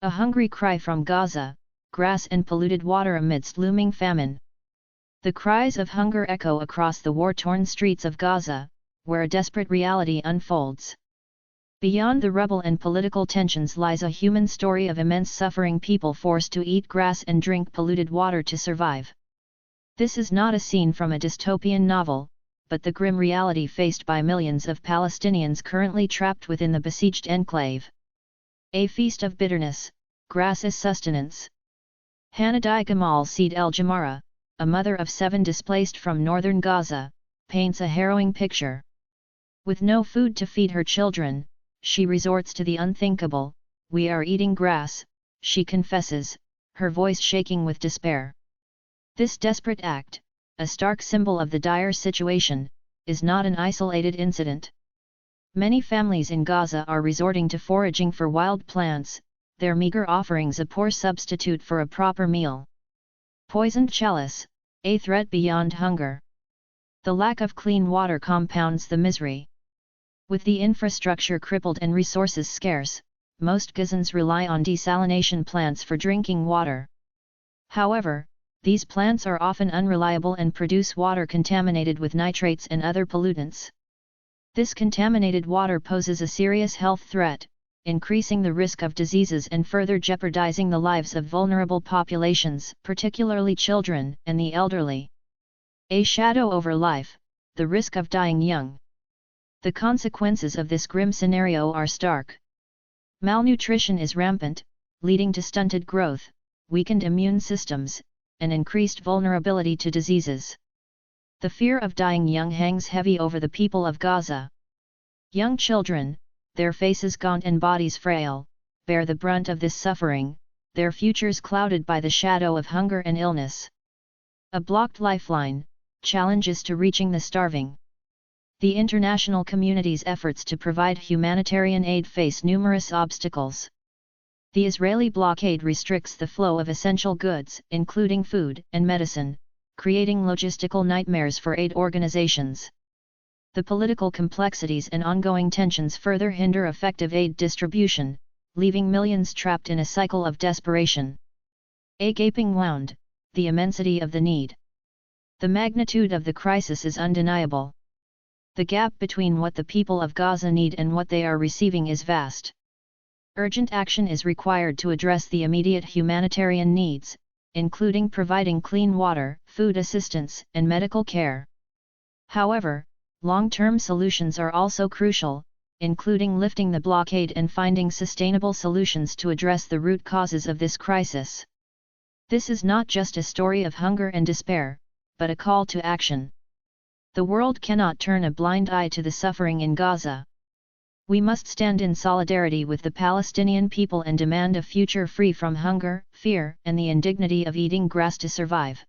A hungry cry from Gaza, grass and polluted water amidst looming famine. The cries of hunger echo across the war-torn streets of Gaza, where a desperate reality unfolds. Beyond the rubble and political tensions lies a human story of immense suffering, people forced to eat grass and drink polluted water to survive. This is not a scene from a dystopian novel, but the grim reality faced by millions of Palestinians currently trapped within the besieged enclave. A feast of bitterness, grass as sustenance. Hanadi Gamal Saeed El-Jamara, a mother of 7 displaced from northern Gaza, paints a harrowing picture. With no food to feed her children, she resorts to the unthinkable. "We are eating grass," she confesses, her voice shaking with despair. This desperate act, a stark symbol of the dire situation, is not an isolated incident. Many families in Gaza are resorting to foraging for wild plants, their meager offerings a poor substitute for a proper meal. Poisoned chalice, a threat beyond hunger. The lack of clean water compounds the misery. With the infrastructure crippled and resources scarce, most Gazans rely on desalination plants for drinking water. However, these plants are often unreliable and produce water contaminated with nitrates and other pollutants. This contaminated water poses a serious health threat, increasing the risk of diseases and further jeopardizing the lives of vulnerable populations, particularly children and the elderly. A shadow over life, the risk of dying young. The consequences of this grim scenario are stark. Malnutrition is rampant, leading to stunted growth, weakened immune systems, and increased vulnerability to diseases. The fear of dying young hangs heavy over the people of Gaza. Young children, their faces gaunt and bodies frail, bear the brunt of this suffering, their futures clouded by the shadow of hunger and illness. A blocked lifeline, challenges to reaching the starving. The international community's efforts to provide humanitarian aid face numerous obstacles. The Israeli blockade restricts the flow of essential goods, including food and medicine, creating logistical nightmares for aid organizations. The political complexities and ongoing tensions further hinder effective aid distribution, leaving millions trapped in a cycle of desperation. A gaping wound, the immensity of the need. The magnitude of the crisis is undeniable. The gap between what the people of Gaza need and what they are receiving is vast. Urgent action is required to address the immediate humanitarian needs, including providing clean water, food assistance, and medical care. However, long-term solutions are also crucial, including lifting the blockade and finding sustainable solutions to address the root causes of this crisis. This is not just a story of hunger and despair, but a call to action. The world cannot turn a blind eye to the suffering in Gaza. We must stand in solidarity with the Palestinian people and demand a future free from hunger, fear, and the indignity of eating grass to survive.